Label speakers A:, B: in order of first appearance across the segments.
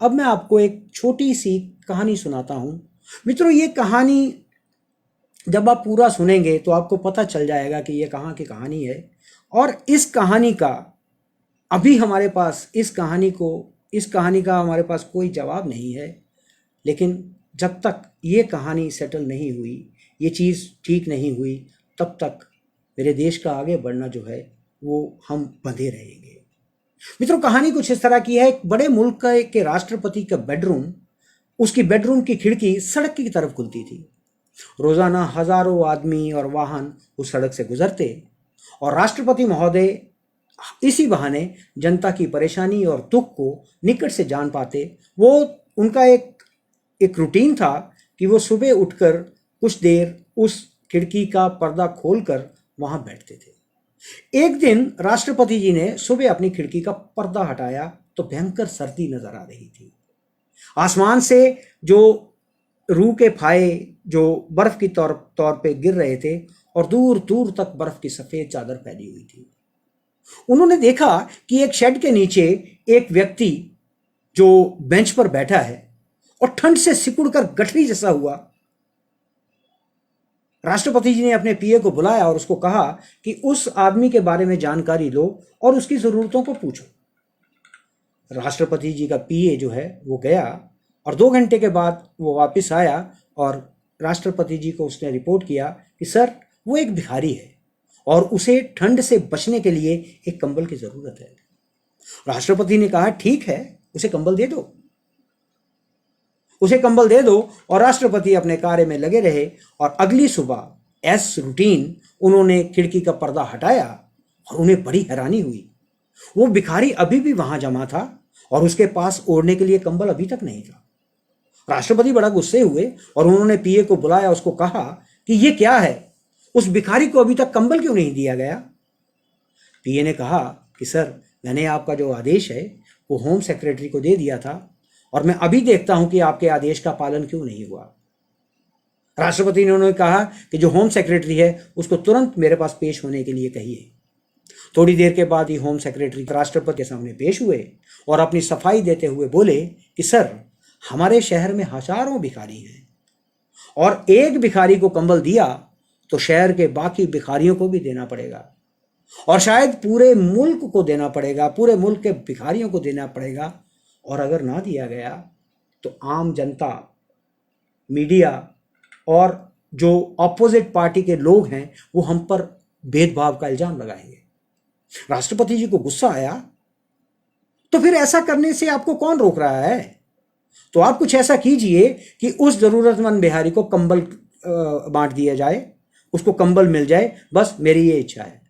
A: अब मैं आपको एक छोटी सी कहानी सुनाता हूं। मित्रों, ये कहानी जब आप पूरा सुनेंगे तो आपको पता चल जाएगा कि ये कहाँ की कहानी है। और इस कहानी का अभी हमारे पास इस कहानी का हमारे पास कोई जवाब नहीं है। लेकिन जब तक ये कहानी सेटल नहीं हुई, ये चीज़ ठीक नहीं हुई, तब तक मेरे देश का आगे बढ़ना जो है वो हम बंधे रहेंगे। मित्रों, कहानी कुछ इस तरह की है। एक बड़े मुल्क के राष्ट्रपति का बेडरूम, उसकी बेडरूम की खिड़की सड़क की तरफ खुलती थी। रोजाना हजारों आदमी और वाहन उस सड़क से गुजरते और राष्ट्रपति महोदय इसी बहाने जनता की परेशानी और दुख को निकट से जान पाते। वो उनका एक रूटीन था कि वो सुबह उठकर कुछ देर उस खिड़की का पर्दा खोलकर वहां बैठते थे। एक दिन राष्ट्रपति जी ने सुबह अपनी खिड़की का पर्दा हटाया तो भयंकर सर्दी नजर आ रही थी। आसमान से जो रूह के फाये जो बर्फ की तौर पे गिर रहे थे और दूर दूर तक बर्फ की सफेद चादर फैली हुई थी। उन्होंने देखा कि एक शेड के नीचे एक व्यक्ति जो बेंच पर बैठा है और ठंड से सिकुड़कर गठरी जैसा हुआ। राष्ट्रपति जी ने अपने पीए को बुलाया और उसको कहा कि उस आदमी के बारे में जानकारी लो और उसकी जरूरतों को पूछो। राष्ट्रपति जी का पीए जो है वो गया और 2 घंटे के बाद वो वापस आया और राष्ट्रपति जी को उसने रिपोर्ट किया कि सर, वो एक भिखारी है और उसे ठंड से बचने के लिए एक कंबल की जरूरत है। राष्ट्रपति ने कहा ठीक है, उसे कंबल दे दो, उसे कंबल दे दो। और राष्ट्रपति अपने कार्य में लगे रहे और अगली सुबह एस रूटीन उन्होंने खिड़की का पर्दा हटाया और उन्हें बड़ी हैरानी हुई। वो भिखारी अभी भी वहां जमा था और उसके पास ओढ़ने के लिए कंबल अभी तक नहीं था। राष्ट्रपति बड़ा गुस्से हुए और उन्होंने पीए को बुलाया, उसको कहा कि ये क्या है, उस भिखारी को अभी तक कंबल क्यों नहीं दिया गया। पीए ने कहा कि सर, मैंने आपका जो आदेश है वो होम सेक्रेटरी को दे दिया था और मैं अभी देखता हूं कि आपके आदेश का पालन क्यों नहीं हुआ। राष्ट्रपति ने उन्होंने कहा कि जो होम सेक्रेटरी है उसको तुरंत मेरे पास पेश होने के लिए कहिए। थोड़ी देर के बाद ही होम सेक्रेटरी राष्ट्रपति के सामने पेश हुए और अपनी सफाई देते हुए बोले कि सर, हमारे शहर में हजारों भिखारी हैं और एक भिखारी को कंबल दिया तो शहर के बाकी भिखारियों को भी देना पड़ेगा और शायद पूरे मुल्क को देना पड़ेगा, पूरे मुल्क के भिखारियों को देना पड़ेगा। और अगर ना दिया गया तो आम जनता, मीडिया और जो ऑपोजिट पार्टी के लोग हैं वो हम पर भेदभाव का इल्जाम लगाएंगे। राष्ट्रपति जी को गुस्सा आया, तो फिर ऐसा करने से आपको कौन रोक रहा है? तो आप कुछ ऐसा कीजिए कि उस जरूरतमंद बिहारी को कंबल बांट दिया जाए, उसको कंबल मिल जाए, बस मेरी ये इच्छा है।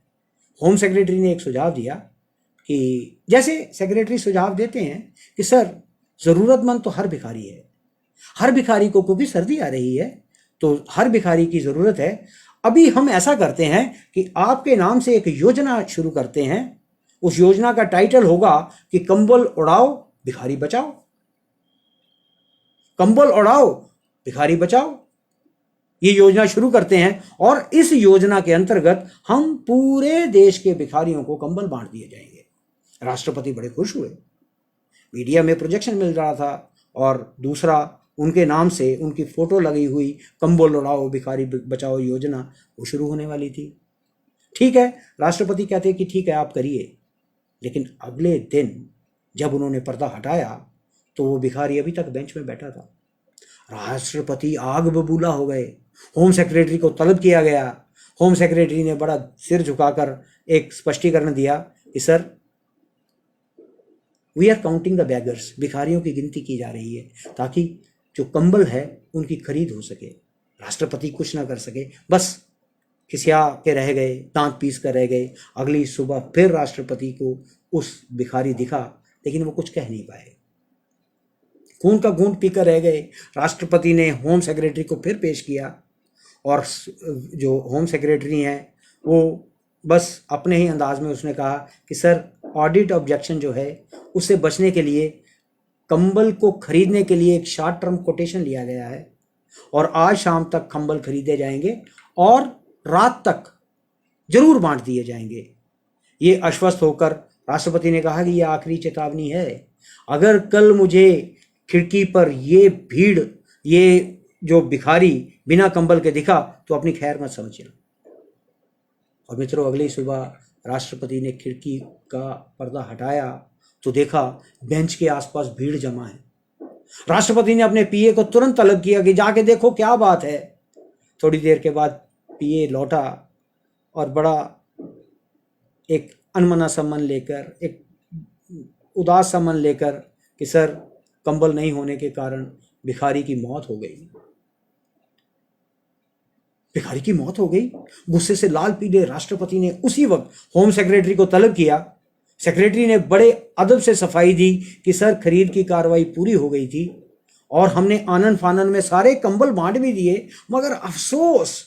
A: होम सेक्रेटरी ने एक सुझाव दिया कि जैसे सेक्रेटरी सुझाव देते हैं कि सर, जरूरतमंद तो हर भिखारी है, हर भिखारी को, क्योंकि सर्दी आ रही है तो हर भिखारी की जरूरत है। अभी हम ऐसा करते हैं कि आपके नाम से एक योजना शुरू करते हैं। उस योजना का टाइटल होगा कि कंबल उड़ाओ भिखारी बचाओ, कंबल उड़ाओ भिखारी बचाओ। ये योजना शुरू करते हैं और इस योजना के अंतर्गत हम पूरे देश के भिखारियों को कंबल बांट दिए जाएंगे। राष्ट्रपति बड़े खुश हुए। मीडिया में प्रोजेक्शन मिल रहा था और दूसरा, उनके नाम से उनकी फोटो लगी हुई कंबल उड़ाओ भिखारी बचाओ योजना वो शुरू होने वाली थी। ठीक है, राष्ट्रपति कहते कि ठीक है, आप करिए। लेकिन अगले दिन जब उन्होंने पर्दा हटाया तो वो भिखारी अभी तक बेंच में बैठा था। राष्ट्रपति आग बबूला हो गए। होम सेक्रेटरी को तलब किया गया। होम सेक्रेटरी ने बड़ा सिर झुकाकर एक स्पष्टीकरण दिया कि sir, we are counting the beggars, भिखारियों की गिनती की जा रही है ताकि जो कंबल है उनकी खरीद हो सके। राष्ट्रपति कुछ ना कर सके, बस खिसिया के रह गए, दांत पीस कर रह गए। अगली सुबह फिर राष्ट्रपति को उस भिखारी दिखा, लेकिन वो कुछ कह नहीं पाए, खून का घूंट पीकर रह गए। राष्ट्रपति ने होम सेक्रेटरी को फिर पेश किया और जो होम सेक्रेटरी हैं वो बस अपने ही अंदाज में उसने कहा कि सर, ऑडिट ऑब्जेक्शन जो है उससे बचने के लिए कंबल को खरीदने के लिए एक शॉर्ट टर्म कोटेशन लिया गया है और आज शाम तक कंबल खरीदे जाएंगे और रात तक जरूर बांट दिए जाएंगे। ये आश्वस्त होकर राष्ट्रपति ने कहा कि ये आखिरी चेतावनी है। अगर कल मुझे खिड़की पर ये भीड़, ये जो भिखारी बिना कंबल के दिखा तो अपनी खैर मत समझना। और मित्रों, अगली सुबह राष्ट्रपति ने खिड़की का पर्दा हटाया तो देखा बेंच के आसपास भीड़ जमा है। राष्ट्रपति ने अपने पीए को तुरंत तलब किया कि जाके देखो क्या बात है। थोड़ी देर के बाद पीए लौटा और बड़ा एक अनमना सा मन लेकर, एक उदास सा मन लेकर कि सर, कंबल नहीं होने के कारण भिखारी की मौत हो गई। भिखारी की मौत हो गई। गुस्से से लाल पीले राष्ट्रपति ने उसी वक्त होम सेक्रेटरी को तलब किया। सेक्रेटरी ने बड़े अदब से सफाई दी कि सर, खरीद की कार्रवाई पूरी हो गई थी और हमने आनन फानन में सारे कंबल बांट भी दिए, मगर अफसोस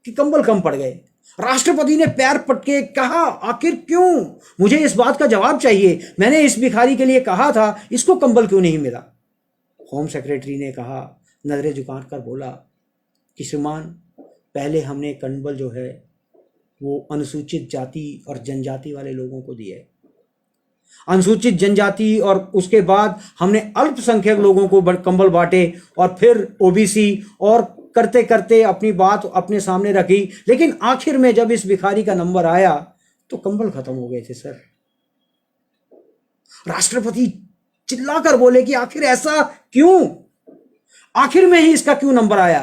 A: कि कंबल कम पड़ गए। राष्ट्रपति ने पैर पटके कहा, आखिर क्यों? मुझे इस बात का जवाब चाहिए। मैंने इस भिखारी के लिए कहा था, इसको कंबल क्यों नहीं मिला? होम सेक्रेटरी ने कहा, नजरें झुकाकर बोला कि श्रीमान, पहले हमने कंबल जो है वो अनुसूचित जाति और जनजाति वाले लोगों को दिए, अनुसूचित जनजाति, और उसके बाद हमने अल्पसंख्यक लोगों को कंबल बांटे और फिर ओबीसी, और करते करते अपनी बात अपने सामने रखी। लेकिन आखिर में जब इस भिखारी का नंबर आया तो कंबल खत्म हो गए थे सर। राष्ट्रपति चिल्लाकर बोले कि आखिर ऐसा क्यों? आखिर में ही इसका क्यों नंबर आया?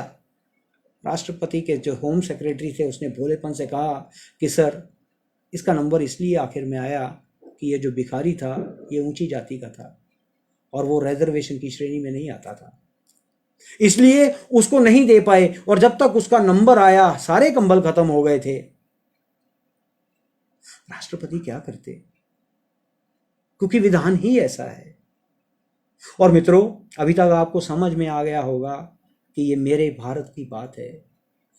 A: राष्ट्रपति के जो होम सेक्रेटरी थे उसने भोलेपन से कहा कि सर, इसका नंबर इसलिए आखिर में आया कि ये जो भिखारी था ये ऊंची जाति का था और वो रिजर्वेशन की श्रेणी में नहीं आता था, इसलिए उसको नहीं दे पाए। और जब तक उसका नंबर आया सारे कंबल खत्म हो गए थे। राष्ट्रपति क्या करते? क्योंकि विधान ही ऐसा है। और मित्रों, अभी तक आपको समझ में आ गया होगा कि ये मेरे भारत की बात है,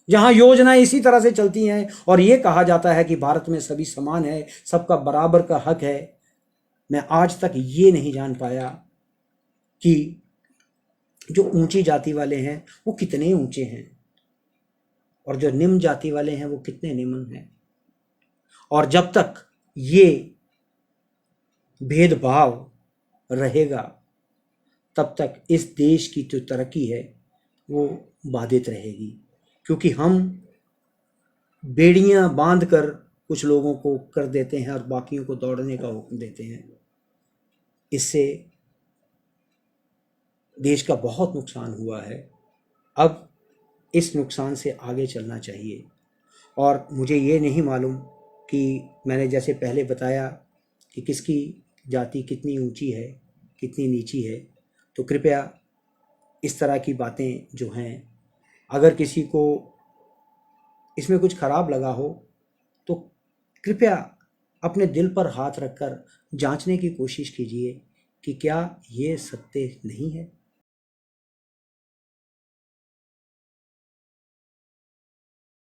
A: जहां योजनाएं इसी तरह से चलती हैं और ये कहा जाता है कि भारत में सभी समान है, सबका बराबर का हक है। मैं आज तक ये नहीं जान पाया कि जो ऊंची जाति वाले हैं वो कितने ऊंचे हैं और जो निम्न जाति वाले हैं वो कितने निम्न हैं। और जब तक ये भेदभाव रहेगा तब तक इस देश की जो तरक्की है वो बाधित रहेगी, क्योंकि हम बेड़ियां बांधकर कुछ लोगों को कर देते हैं और बाकियों को दौड़ने का हुक्म देते हैं। इससे देश का बहुत नुकसान हुआ है। अब इस नुकसान से आगे चलना चाहिए। और मुझे ये नहीं मालूम कि मैंने जैसे पहले बताया कि किसकी जाति कितनी ऊंची है, कितनी नीची है, तो कृपया इस तरह की बातें जो हैं, अगर किसी को इसमें कुछ खराब लगा हो तो कृपया अपने दिल पर हाथ रखकर जांचने की कोशिश कीजिए कि क्या ये सत्य नहीं है।